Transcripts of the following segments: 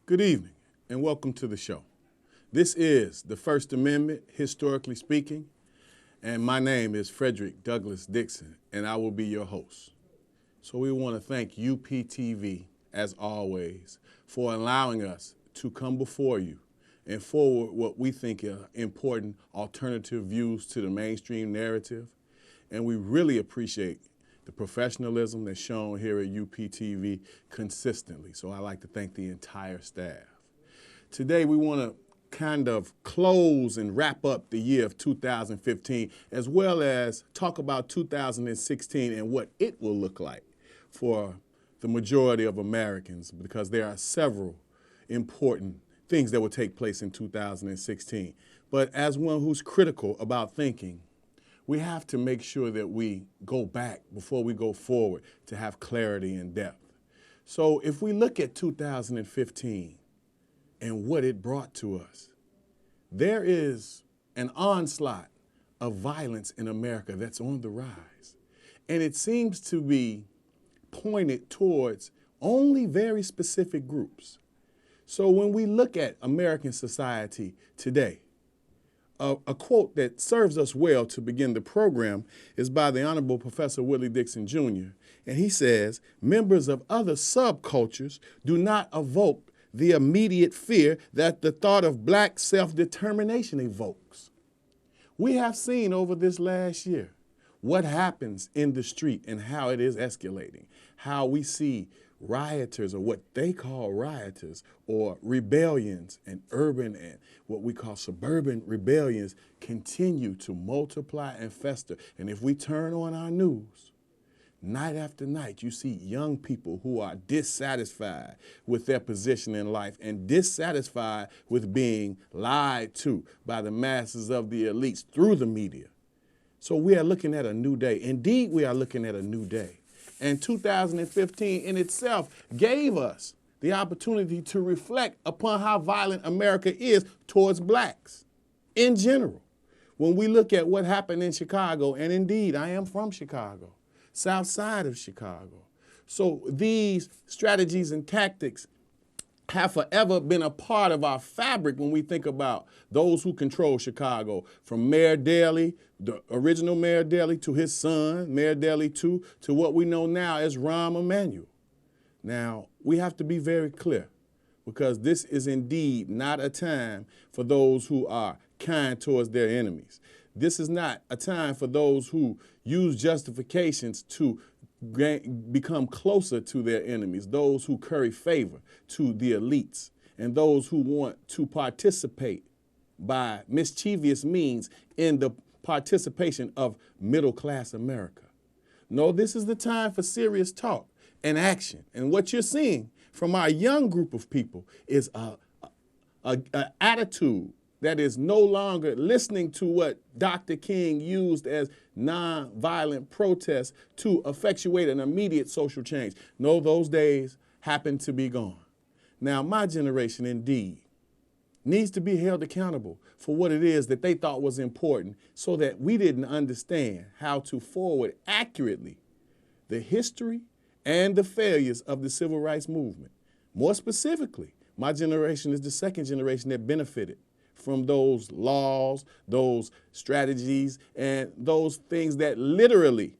Good evening, and welcome to the show. This is the First Amendment, historically speaking, and my name is Frederick Douglass Dixon, and I will be your host. So we want to thank UPTV, as always, for allowing us to come before you and forward what we think are important alternative views to the mainstream narrative. And we really appreciate the professionalism that's shown here at UPTV consistently. So I'd like to thank the entire staff. Today we want to kind of close and wrap up the year of 2015, as well as talk about 2016 and what it will look like for the majority of Americans, because there are several important things that will take place in 2016. But as one who's critical about thinking, we have to make sure that we go back before we go forward to have clarity and depth. So if we look at 2015 and what it brought to us, there is an onslaught of violence in America that's on the rise. And it seems to be pointed towards only very specific groups. So when we look at American society today, a quote that serves us well to begin the program is by the Honorable Professor Willie Dixon Jr. And he says, members of other subcultures do not evoke the immediate fear that the thought of black self-determination evokes. We have seen over this last year what happens in the street and how it is escalating, how we see rioters, or what they call rioters, or rebellions, and urban and what we call suburban rebellions continue to multiply and fester. And if we turn on our news, night after night, you see young people who are dissatisfied with their position in life and dissatisfied with being lied to by the masses of the elites through the media. So we are looking at a new day. Indeed, we are looking at a new day. And 2015 in itself gave us the opportunity to reflect upon how violent America is towards blacks in general. When we look at what happened in Chicago, and indeed, I am from Chicago, south side of Chicago. So these strategies and tactics have forever been a part of our fabric when we think about those who control Chicago, from Mayor Daley, the original Mayor Daley, to his son, Mayor Daley II, to what we know now as Rahm Emanuel. Now, we have to be very clear, because this is indeed not a time for those who are kind towards their enemies. This is not a time for those who use justifications to become closer to their enemies, those who curry favor to the elites, and those who want to participate by mischievous means in the participation of middle-class America. No, this is the time for serious talk and action. And what you're seeing from our young group of people is an attitude that is no longer listening to what Dr. King used as nonviolent protests to effectuate an immediate social change. No, those days happen to be gone. Now, my generation indeed needs to be held accountable for what it is that they thought was important, so that we didn't understand how to forward accurately the history and the failures of the civil rights movement. More specifically, my generation is the second generation that benefited from those laws, those strategies, and those things that literally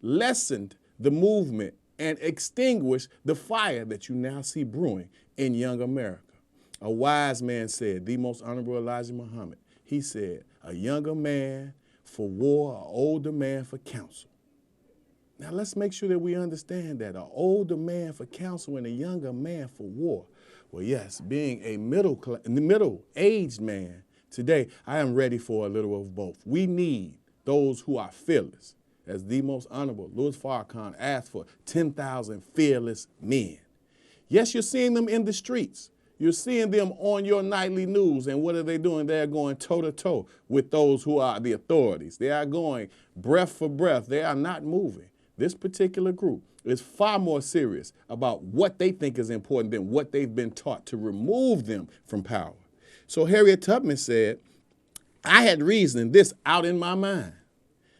lessened the movement and extinguished the fire that you now see brewing in young America. A wise man said, the most honorable Elijah Muhammad, he said, a younger man for war, an older man for counsel. Now let's make sure that we understand that, an older man for counsel and a younger man for war. Well, yes, being a middle-aged man today, I am ready for a little of both. We need those who are fearless, as the most honorable Louis Farrakhan asked for 10,000 fearless men. Yes, you're seeing them in the streets. You're seeing them on your nightly news, and what are they doing? They're going toe-to-toe with those who are the authorities. They are going breath for breath. They are not moving. This particular group is far more serious about what they think is important than what they've been taught to remove them from power. So Harriet Tubman said, I had reasoned this out in my mind,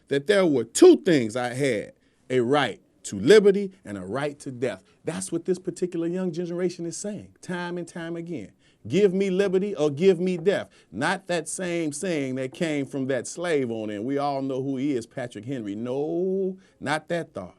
that there were two things I had a right to liberty and a right to death. That's what this particular young generation is saying time and time again. Give me liberty or give me death. Not that same saying that came from that slave owner, and we all know who he is, Patrick Henry. No, not that thought.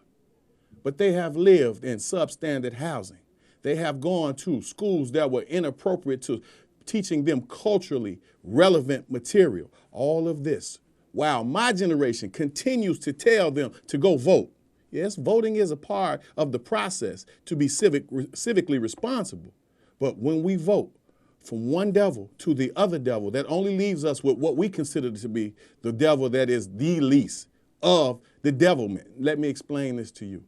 But they have lived in substandard housing. They have gone to schools that were inappropriate to teaching them culturally relevant material. All of this, while my generation continues to tell them to go vote. Yes, voting is a part of the process to be civically responsible. But when we vote from one devil to the other devil, that only leaves us with what we consider to be the devil that is the least of the devilment. Let me explain this to you.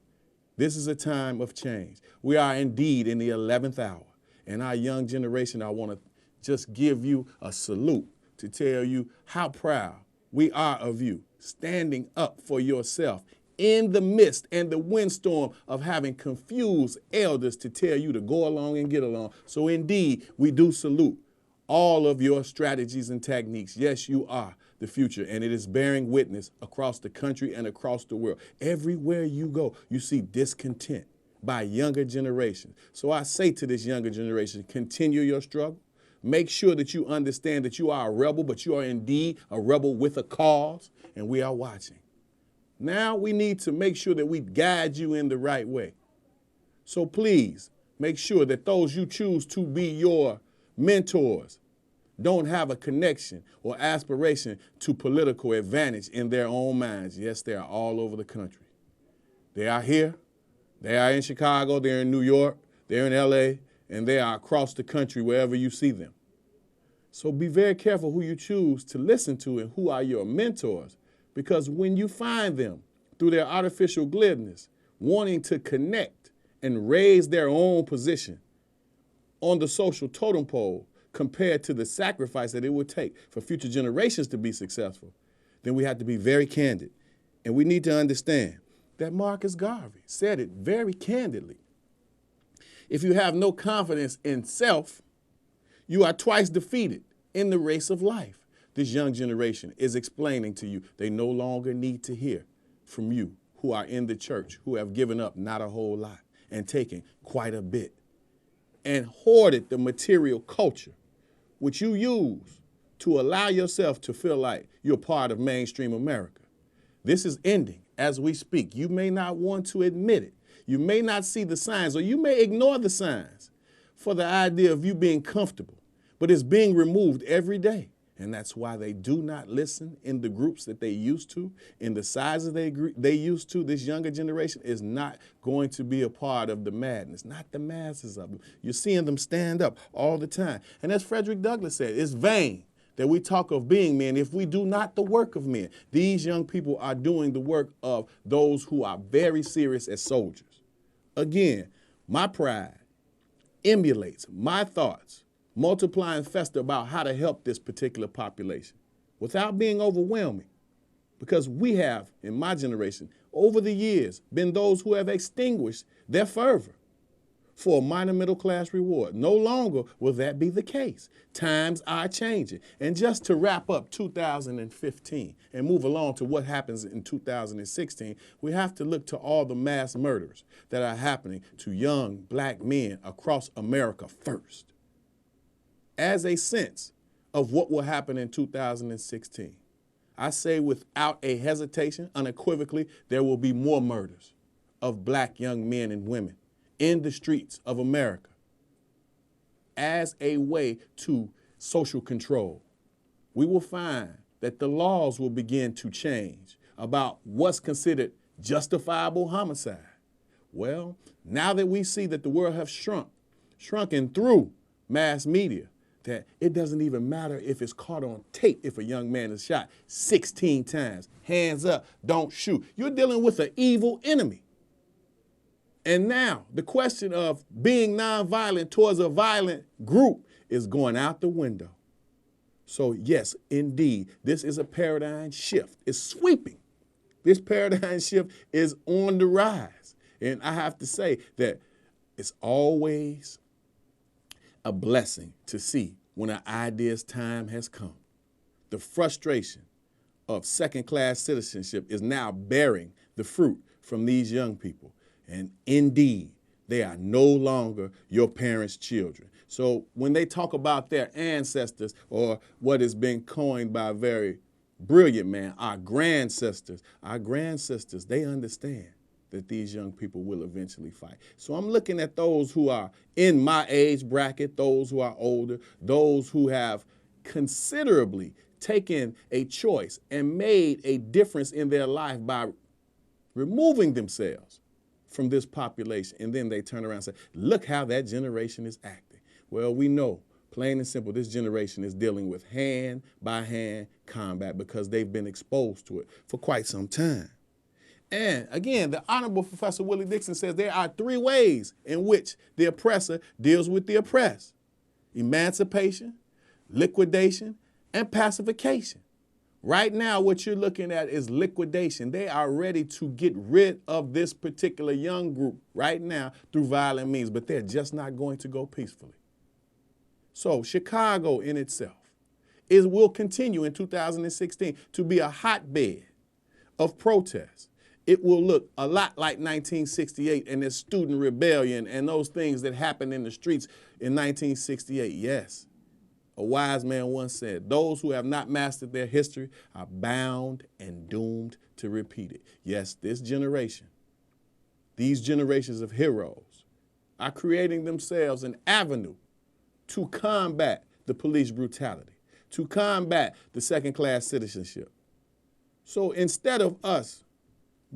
This is a time of change. We are indeed in the 11th hour. And our young generation, I want to just give you a salute to tell you how proud we are of you, standing up for yourself in the midst and the windstorm of having confused elders to tell you to go along and get along. So indeed, we do salute all of your strategies and techniques. Yes, you are the future, and it is bearing witness across the country and across the world. Everywhere you go, you see discontent by younger generations. So I say to this younger generation, continue your struggle. Make sure that you understand that you are a rebel, but you are indeed a rebel with a cause, and we are watching. Now we need to make sure that we guide you in the right way. So please make sure that those you choose to be your mentors don't have a connection or aspiration to political advantage in their own minds. Yes, they are all over the country. They are here, they are in Chicago, they're in New York, they're in LA, and they are across the country wherever you see them. So be very careful who you choose to listen to and who are your mentors, because when you find them through their artificial glibness, wanting to connect and raise their own position on the social totem pole compared to the sacrifice that it would take for future generations to be successful, then we have to be very candid. And we need to understand that Marcus Garvey said it very candidly. If you have no confidence in self, you are twice defeated in the race of life. This young generation is explaining to you they no longer need to hear from you who are in the church, who have given up not a whole lot and taken quite a bit and hoarded the material culture which you use to allow yourself to feel like you're part of mainstream America. This is ending as we speak. You may not want to admit it. You may not see the signs, or you may ignore the signs for the idea of you being comfortable, but it's being removed every day. And that's why they do not listen in the groups that they used to, in the sizes they used to. This younger generation is not going to be a part of the madness, not the masses of them. You're seeing them stand up all the time. And as Frederick Douglass said, it's vain that we talk of being men if we do not the work of men. These young people are doing the work of those who are very serious as soldiers. Again, my pride emulates my thoughts, multiply and fester about how to help this particular population without being overwhelming. Because we have, in my generation, over the years, been those who have extinguished their fervor for a minor middle class reward. No longer will that be the case. Times are changing. And just to wrap up 2015 and move along to what happens in 2016, we have to look to all the mass murders that are happening to young black men across America first, as a sense of what will happen in 2016. I say without a hesitation, unequivocally, there will be more murders of black young men and women in the streets of America as a way to social control. We will find that the laws will begin to change about what's considered justifiable homicide. Well, now that we see that the world has shrunken through mass media, that it doesn't even matter if it's caught on tape if a young man is shot 16 times. Hands up, don't shoot. You're dealing with an evil enemy. And now the question of being nonviolent towards a violent group is going out the window. So yes, indeed, this is a paradigm shift. It's sweeping. This paradigm shift is on the rise. And I have to say that it's always a blessing to see when an idea's time has come. The frustration of second-class citizenship is now bearing the fruit from these young people. And indeed, they are no longer your parents' children. So when they talk about their ancestors, or what has been coined by a very brilliant man, our grandcisters, they understand that these young people will eventually fight. So I'm looking at those who are in my age bracket, those who are older, those who have considerably taken a choice and made a difference in their life by removing themselves from this population. And then they turn around and say, look how that generation is acting. Well, we know, plain and simple, this generation is dealing with hand-by-hand combat because they've been exposed to it for quite some time. And again, the Honorable Professor Willie Dixon says there are three ways in which the oppressor deals with the oppressed: emancipation, liquidation, and pacification. Right now, what you're looking at is liquidation. They are ready to get rid of this particular young group right now through violent means, but they're just not going to go peacefully. So Chicago in itself will continue in 2016 to be a hotbed of protest. It will look a lot like 1968 and the student rebellion and those things that happened in the streets in 1968. Yes, a wise man once said, those who have not mastered their history are bound and doomed to repeat it. Yes, this generation, these generations of heroes are creating themselves an avenue to combat the police brutality, to combat the second-class citizenship. So instead of us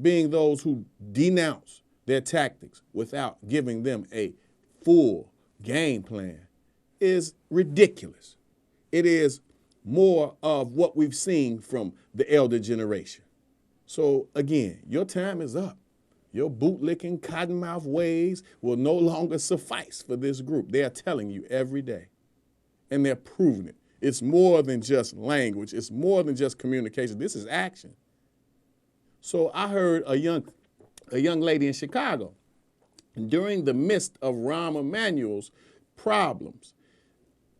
being those who denounce their tactics without giving them a full game plan, is ridiculous. It is more of what we've seen from the elder generation. So again, your time is up. Your bootlicking, cottonmouth ways will no longer suffice for this group. They are telling you every day, and they're proving it. It's more than just language. It's more than just communication. This is action. So I heard a young lady in Chicago, during the midst of Rahm Emanuel's problems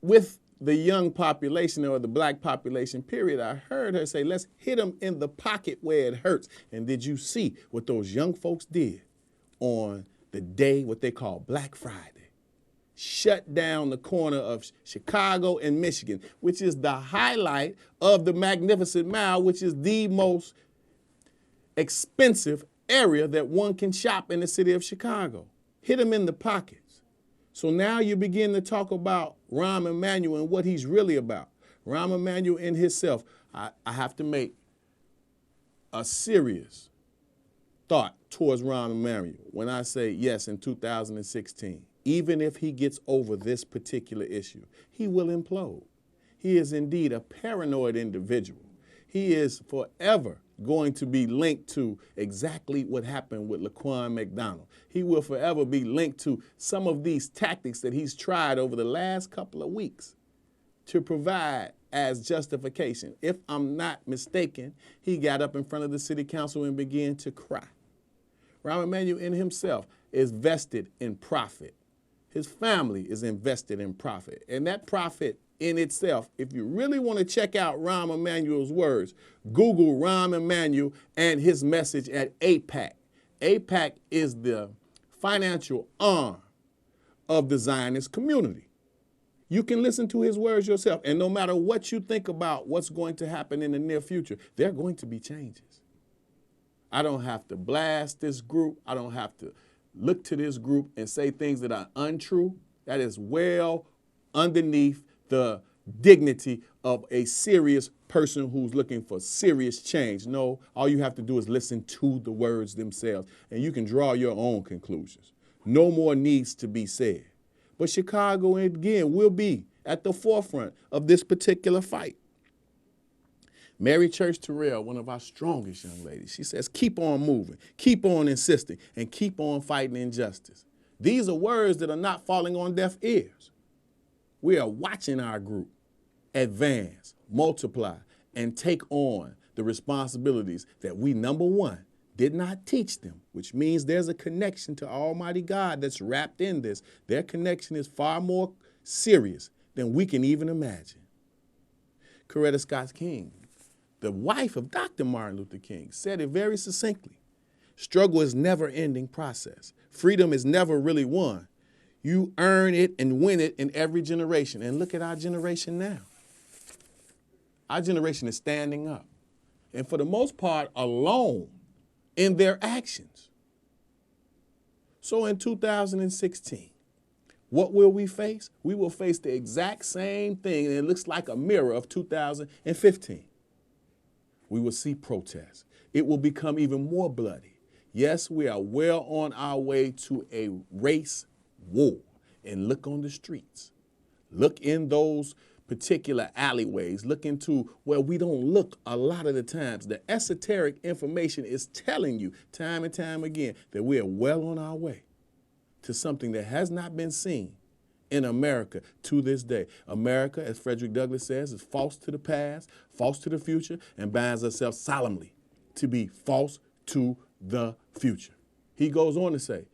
with the young population, or the black population, period, I heard her say, let's hit them in the pocket where it hurts. And did you see what those young folks did on the day, what they call Black Friday? Shut down the corner of Chicago and Michigan, which is the highlight of the Magnificent Mile, which is the most expensive area that one can shop in the city of Chicago. Hit him in the pockets. So now you begin to talk about Rahm Emanuel and what he's really about. Rahm Emanuel in himself, I have to make a serious thought towards Rahm Emanuel when I say yes in 2016. Even if he gets over this particular issue, he will implode. He is indeed a paranoid individual. He is forever going to be linked to exactly what happened with Laquan McDonald. He will forever be linked to some of these tactics that he's tried over the last couple of weeks to provide as justification. If I'm not mistaken, he got up in front of the city council and began to cry. Rahm Emanuel in himself is vested in profit. His family is invested in profit. And that profit in itself, if you really want to check out Rahm Emanuel's words, Google Rahm Emanuel and his message at AIPAC. AIPAC is the financial arm of the Zionist community. You can listen to his words yourself, and no matter what you think about what's going to happen in the near future, there are going to be changes. I don't have to blast this group. I don't have to look to this group and say things that are untrue. That is well underneath the dignity of a serious person who's looking for serious change. No, all you have to do is listen to the words themselves, and you can draw your own conclusions. No more needs to be said. But Chicago, again, will be at the forefront of this particular fight. Mary Church Terrell, one of our strongest young ladies, she says, keep on moving, keep on insisting, and keep on fighting injustice. These are words that are not falling on deaf ears. We are watching our group advance, multiply, and take on the responsibilities that we, number one, did not teach them, which means there's a connection to Almighty God that's wrapped in this. Their connection is far more serious than we can even imagine. Coretta Scott King, the wife of Dr. Martin Luther King, said it very succinctly. Struggle is never-ending process. Freedom is never really won. You earn it and win it in every generation. And look at our generation now. Our generation is standing up, and for the most part, alone in their actions. So in 2016, what will we face? We will face the exact same thing, and it looks like a mirror of 2015. We will see protests. It will become even more bloody. Yes, we are well on our way to a race war. And look on the streets. Look in those particular alleyways. Look into where we don't look a lot of the times. The esoteric information is telling you time and time again that we are well on our way to something that has not been seen in America to this day. America, as Frederick Douglass says, is false to the past, false to the future, and binds herself solemnly to be false to the future. He goes on to say,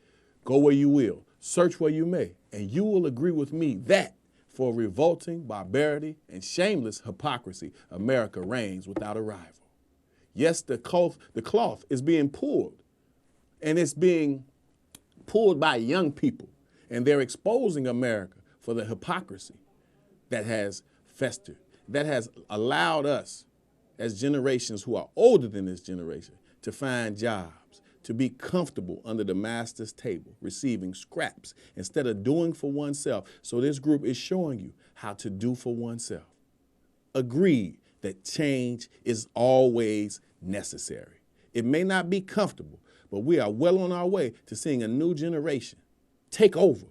go where you will, search where you may, and you will agree with me that for revolting barbarity and shameless hypocrisy, America reigns without a rival. Yes, the cloth is being pulled, and it's being pulled by young people, and they're exposing America for the hypocrisy that has festered, that has allowed us as generations who are older than this generation to find jobs, to be comfortable under the master's table, receiving scraps instead of doing for oneself. So this group is showing you how to do for oneself. Agreed that change is always necessary. It may not be comfortable, but we are well on our way to seeing a new generation take over.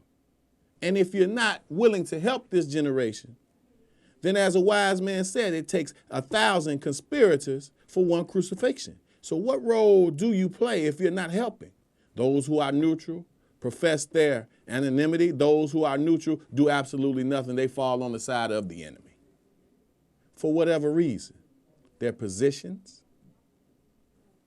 And if you're not willing to help this generation, then as a wise man said, it takes 1,000 conspirators for one crucifixion. So what role do you play if you're not helping? Those who are neutral profess their anonymity. Those who are neutral do absolutely nothing. They fall on the side of the enemy. For whatever reason, their positions,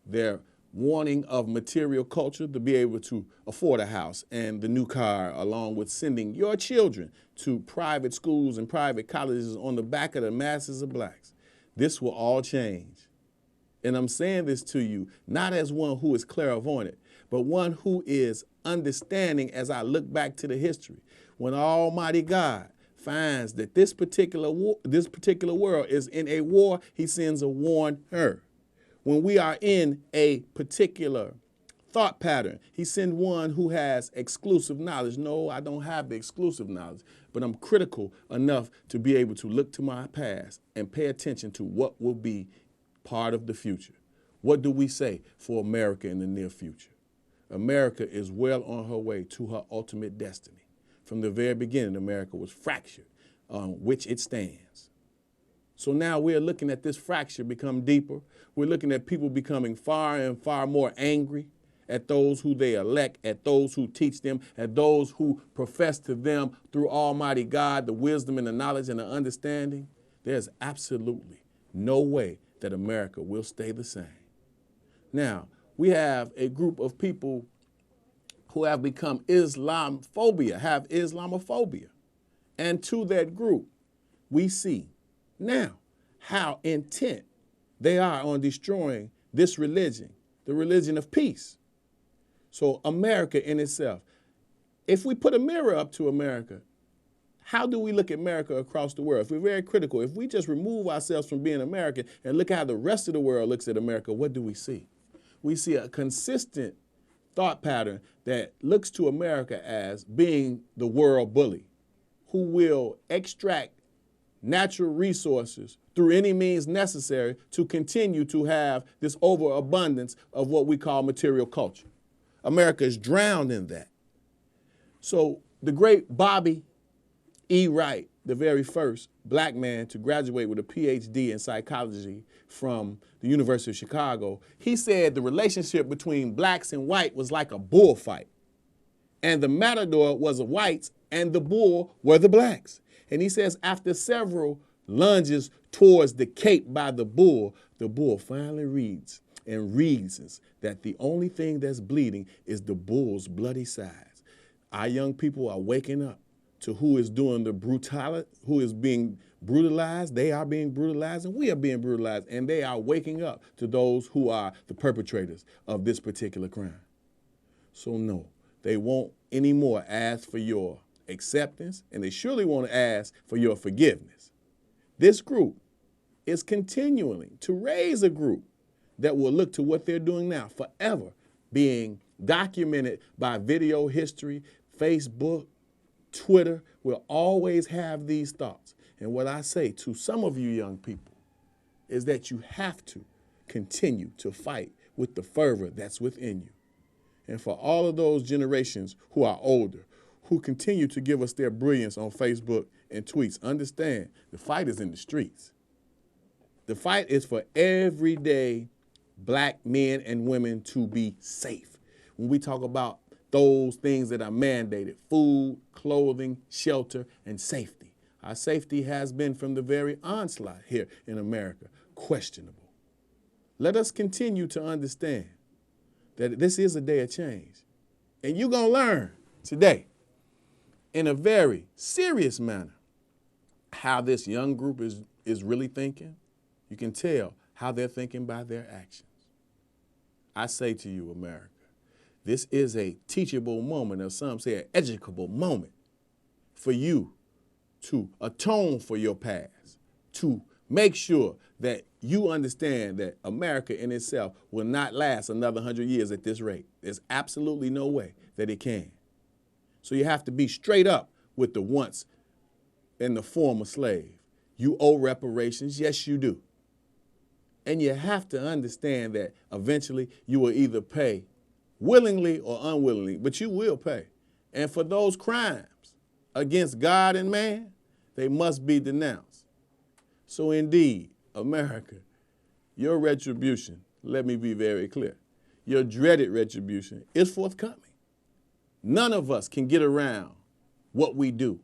their wanting of material culture to be able to afford a house and the new car, along with sending your children to private schools and private colleges on the back of the masses of blacks. This will all change. And I'm saying this to you, not as one who is clairvoyant, but one who is understanding as I look back to the history. When Almighty God finds that this particular world is in a war, he sends a warner. When we are in a particular thought pattern, he sends one who has exclusive knowledge. No, I don't have the exclusive knowledge, but I'm critical enough to be able to look to my past and pay attention to what will be part of the future. What do we say for America in the near future? America is well on her way to her ultimate destiny. From the very beginning, America was fractured on which it stands. So now we're looking at this fracture become deeper. We're looking at people becoming far and far more angry at those who they elect, at those who teach them, at those who profess to them through Almighty God, the wisdom and the knowledge and the understanding. There's absolutely no way that America will stay the same. Now, we have a group of people who have become Islamophobia. And to that group, we see now how intent they are on destroying this religion, the religion of peace. So America in itself, if we put a mirror up to America, how do we look at America across the world? If we're very critical, if we just remove ourselves from being American and look at how the rest of the world looks at America, what do we see? We see a consistent thought pattern that looks to America as being the world bully, who will extract natural resources through any means necessary to continue to have this overabundance of what we call material culture. America is drowned in that. So the great Bobby E. Wright, the very first black man to graduate with a PhD in psychology from the University of Chicago, he said the relationship between blacks and white was like a bullfight. And the matador was the whites and the bull were the blacks. And he says after several lunges towards the cape by the bull finally reasons that the only thing that's bleeding is the bull's bloody sides. Our young people are waking up to who is doing the brutality, who is being brutalized, they are being brutalized, and we are being brutalized, and they are waking up to those who are the perpetrators of this particular crime. So no, they won't anymore ask for your acceptance, and they surely won't ask for your forgiveness. This group is continuing to raise a group that will look to what they're doing now forever being documented by video history, Facebook, Twitter, will always have these thoughts. And what I say to some of you young people is that you have to continue to fight with the fervor that's within you. And for all of those generations who are older, who continue to give us their brilliance on Facebook and tweets, understand the fight is in the streets. The fight is for everyday black men and women to be safe. When we talk about those things that are mandated, food, clothing, shelter, and safety. Our safety has been from the very onslaught here in America questionable. Let us continue to understand that this is a day of change. And you're going to learn today in a very serious manner how this young group is really thinking. You can tell how they're thinking by their actions. I say to you, America, this is a teachable moment, or some say an educable moment, for you to atone for your past, to make sure that you understand that America in itself will not last another 100 years at this rate. There's absolutely no way that it can. So you have to be straight up with the once and the former slave. You owe reparations, yes you do. And you have to understand that eventually you will either pay willingly or unwillingly, but you will pay. And for those crimes against God and man, they must be denounced. So indeed, America, your retribution, let me be very clear, your dreaded retribution is forthcoming. None of us can get around what we do,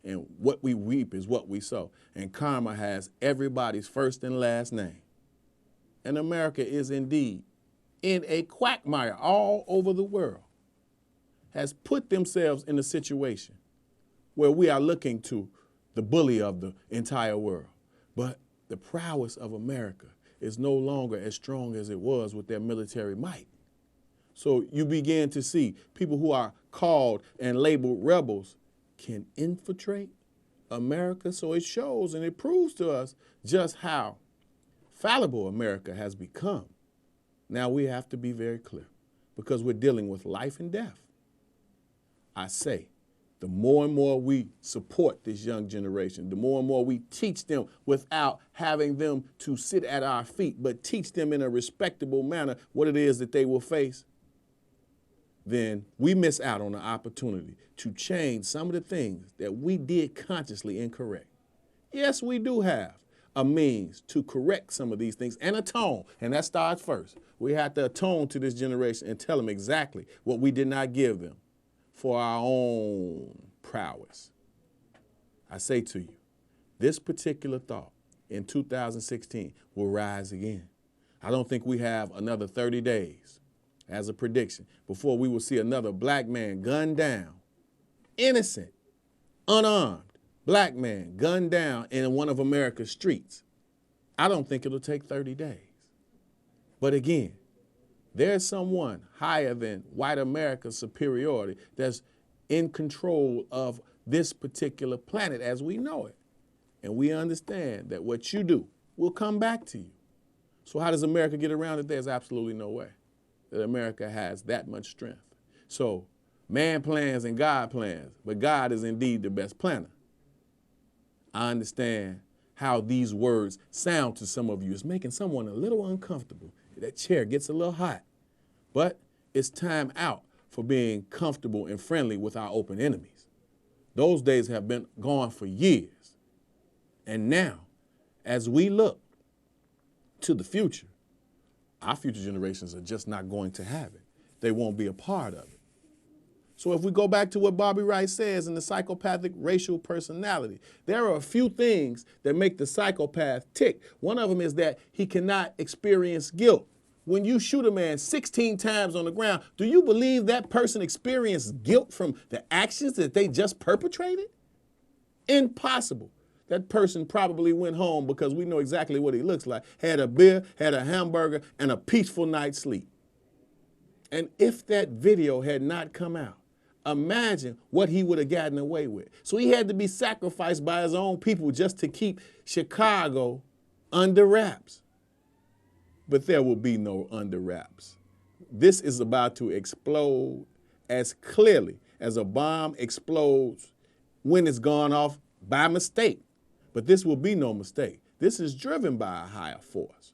and what we reap is what we sow. And karma has everybody's first and last name. And America is indeed in a quagmire all over the world, has put themselves in a situation where we are looking to the bully of the entire world. But the prowess of America is no longer as strong as it was with their military might. So you begin to see people who are called and labeled rebels can infiltrate America. So it shows and it proves to us just how fallible America has become. Now we have to be very clear because we're dealing with life and death. I say, the more and more we support this young generation, the more and more we teach them without having them to sit at our feet, but teach them in a respectable manner what it is that they will face, then we miss out on the opportunity to change some of the things that we did consciously incorrect. Yes, we do have a means to correct some of these things and atone, and that starts first. We have to atone to this generation and tell them exactly what we did not give them for our own prowess. I say to you, this particular thought in 2016 will rise again. I don't think we have another 30 days as a prediction before we will see another black man gunned down, innocent, unarmed black man gunned down in one of America's streets. I don't think it'll take 30 days. But again, there's someone higher than white America's superiority that's in control of this particular planet as we know it. And we understand that what you do will come back to you. So how does America get around it? There's absolutely no way that America has that much strength. So man plans and God plans, but God is indeed the best planner. I understand how these words sound to some of you. It's making someone a little uncomfortable. That chair gets a little hot. But it's time out for being comfortable and friendly with our open enemies. Those days have been gone for years. And now, as we look to the future, our future generations are just not going to have it. They won't be a part of it. So if we go back to what Bobby Wright says in the psychopathic racial personality, there are a few things that make the psychopath tick. One of them is that he cannot experience guilt. When you shoot a man 16 times on the ground, do you believe that person experienced guilt from the actions that they just perpetrated? Impossible. That person probably went home because we know exactly what he looks like, had a beer, had a hamburger, and a peaceful night's sleep. And if that video had not come out, imagine what he would have gotten away with. So he had to be sacrificed by his own people just to keep Chicago under wraps. But there will be no under wraps. This is about to explode as clearly as a bomb explodes when it's gone off by mistake. But this will be no mistake. This is driven by a higher force.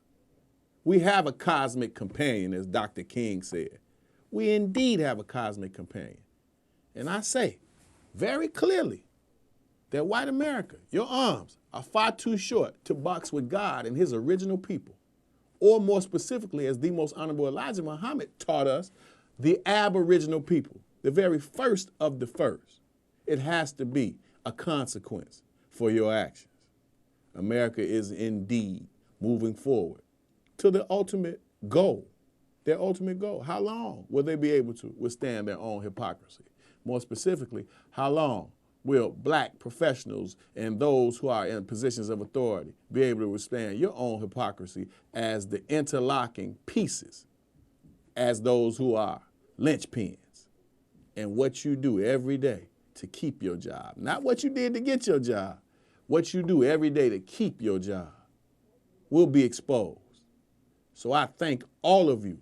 We have a cosmic companion, as Dr. King said. We indeed have a cosmic companion. And I say very clearly that white America, your arms are far too short to box with God and his original people. Or more specifically, as the most honorable Elijah Muhammad taught us, the aboriginal people, the very first of the first. It has to be a consequence for your actions. America is indeed moving forward to the ultimate goal, their ultimate goal. How long will they be able to withstand their own hypocrisy? More specifically, how long will black professionals and those who are in positions of authority be able to withstand your own hypocrisy as the interlocking pieces, as those who are linchpins, and what you do every day to keep your job? Not what you did to get your job, what you do every day to keep your job will be exposed. So I thank all of you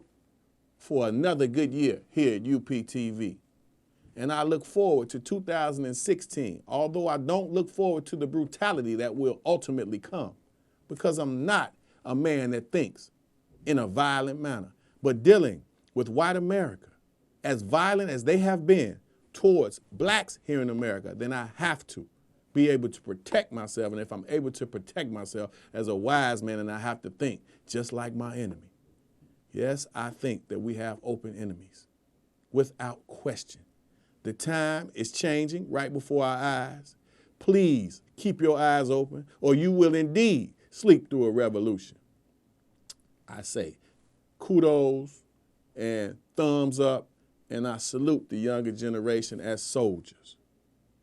for another good year here at UPTV. And I look forward to 2016, although I don't look forward to the brutality that will ultimately come, because I'm not a man that thinks in a violent manner. But dealing with white America as violent as they have been towards blacks here in America, then I have to be able to protect myself. And if I'm able to protect myself as a wise man, and I have to think just like my enemy. Yes, I think that we have open enemies without question. The time is changing right before our eyes. Please keep your eyes open, or you will indeed sleep through a revolution. I say kudos and thumbs up, and I salute the younger generation as soldiers.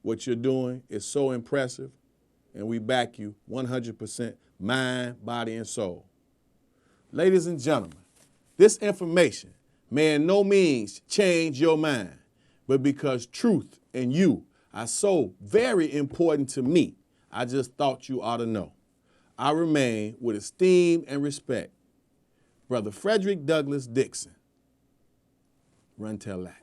What you're doing is so impressive, and we back you 100%, mind, body, and soul. Ladies and gentlemen, this information may in no means change your mind, but because truth and you are so very important to me, I just thought you ought to know. I remain with esteem and respect, Brother Frederick Douglass Dixon. Run tell that.